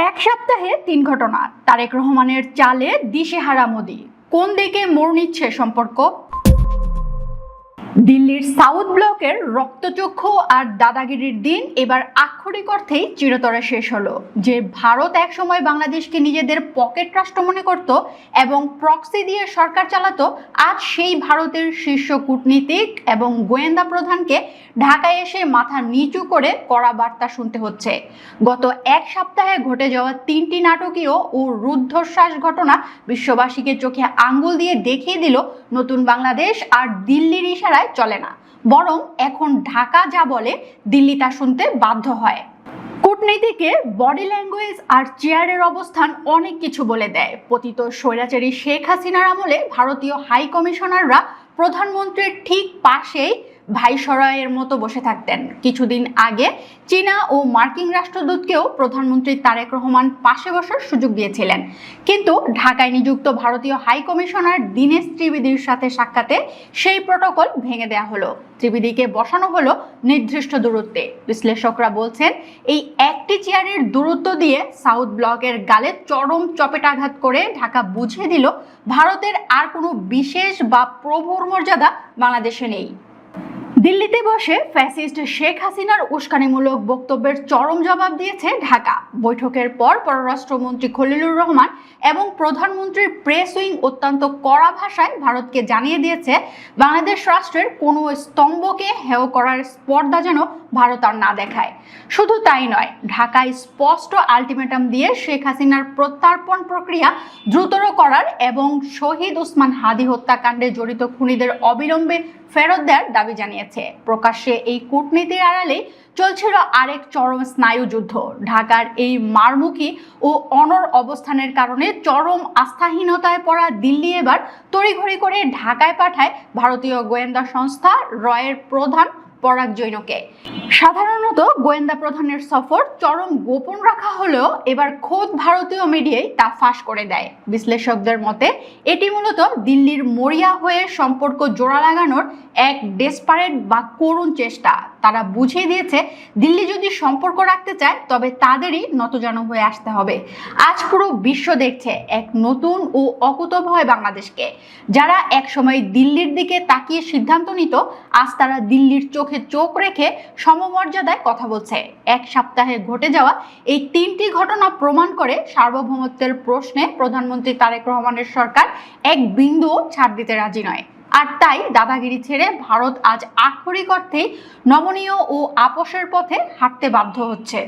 এক সপ্তাহে ৩ ঘটনা। তারেক রহমানের চালে দিশেহারা মোদি, কোন দিকে মোড় নিচ্ছে সম্পর্ক? দিল্লির সাউথ ব্লকের রক্তচক্ষু আর দাদাগিরির দিন এবার আক্ষরিক অর্থেই চিরতরে শেষ হলো। যে ভারত একসময় বাংলাদেশকে নিজেদের পকেট রাষ্ট্র মনে করত এবং প্রক্সি দিয়ে সরকার চালাতো, আজ সেই ভারতের শীর্ষ কূটনীতিক এবং গোয়েন্দা প্রধানকে ঢাকায় এসে মাথা নিচু করে কড়া বার্তা শুনতে হচ্ছে। গত এক সপ্তাহে ঘটে যাওয়া 3টি নাটকীয় ও রুদ্ধশ্বাস ঘটনা বিশ্ববাসীকে চোখে আঙ্গুল দিয়ে দেখিয়ে দিল, নতুন বাংলাদেশ আর দিল্লির ইশারায় চলে না, বরং এখন ঢাকা যা বলে দিল্লি তা শুনতে বাধ্য হয়। কূটনীতিকে বডি ল্যাঙ্গুয়েজ আর চেয়ারের অবস্থান অনেক কিছু বলে দেয়। পতিত স্বৈরাচারী শেখ হাসিনার আমলে ভারতীয় হাই কমিশনাররা প্রধানমন্ত্রীর ঠিক পাশেই ভাইসরয়ের মতো বসে থাকতেন। কিছুদিন আগে চীনা ও মার্কিন রাষ্ট্রদূতকেও প্রধানমন্ত্রী তারেক রহমান পাশে বসার সুযোগ দিয়েছিলেন, কিন্তু ঢাকায় নিযুক্ত ভারতীয় হাই কমিশনার দীনেশ ত্রিবেদীর সাথে সাক্ষাতে সেই প্রটোকল ভেঙে দেওয়া হলো। ত্রিবেদীকে বসানো হলো নির্দিষ্ট দূরত্বে। বিশ্লেষকরা বলছেন, এই একটি চেয়ারের দূরত্ব দিয়ে সাউথ ব্লকের গালে চরম চপেটাঘাত করে ঢাকা বুঝিয়ে দিল, ভারতের আর কোনো বিশেষ বা প্রভুর মর্যাদা বাংলাদেশে নেই। দিল্লিতে বসে ফ্যাসিস্ট শেখ হাসিনার উস্কানিমূলক বক্তব্যের চরম জবাব দিয়েছে ঢাকা। বৈঠকের পর পররাষ্ট্রমন্ত্রী খলিলুর রহমান এবং প্রধানমন্ত্রীর প্রেস উইং অত্যন্ত কড়া ভাষায় ভারতকে জানিয়ে দিয়েছে, বাংলাদেশ রাষ্ট্রের কোনো স্তম্ভকে হেয় করার স্পর্ধা যেন ভারত আর না দেখায়। শুধু তাই নয়, ঢাকায় স্পষ্ট আলটিমেটাম দিয়ে শেখ হাসিনার প্রত্যার্পণ প্রক্রিয়া দ্রুততর করার এবং শহীদ ওসমান হাদি হত্যাকাণ্ডে জড়িত খুনিদের অবিলম্বে ফেরত দেওয়ার দাবি জানিয়েছে। প্রকাশ্যে এই কূটনীতির আড়ালে চলছিল আরেক চরম স্নায়ুযুদ্ধ। ঢাকার এই মারমুখী ও অনড় অবস্থানের কারণে চরম আস্থাহীনতায় পড়া দিল্লি এবার তড়িঘড়ি করে ঢাকায় পাঠায় ভারতীয় গোয়েন্দা সংস্থা রয়ের প্রধান পরাগ জৈনকে। সাধারণত গোয়েন্দা প্রধানের সফর চরম গোপন রাখা হলেও এবার খোদ ভারতীয় মিডিয়ায় তা ফাঁস করে দেয়। বিশ্লেষকদের মতে এটি মূলত দিল্লির মরিয়া হয়ে সম্পর্ক জোড়া লাগানোর এক ডেসপারেট বা করুণ চেষ্টা। তারা বুঝিয়ে দিয়েছে, দিল্লি যদি সম্পর্ক রাখতে চায় তবে তাদেরই নতজানু হয়ে আসতে হবে। আজ পুরো বিশ্ব দেখছে এক নতুন ও অকুতোভয় বাংলাদেশকে। যারা একসময় দিল্লির দিকে তাকিয়ে সিদ্ধান্ত নিত, আজ তারা দিল্লির চোখে চোখ রেখে সমমর্যাদায় কথা বলছে। এক সপ্তাহে ঘটে যাওয়া এই 3টি ঘটনা প্রমাণ করে, সার্বভৌমত্বের প্রশ্নে প্রধানমন্ত্রী তারেক রহমানের সরকার এক বিন্দুও ছাড় দিতে রাজি নয়। আর তাই দাদাগিরি ছেড়ে ভারত আজ আক্ষরিক অর্থেই নমনীয় ও আপোষের পথে হাঁটতে বাধ্য হচ্ছে।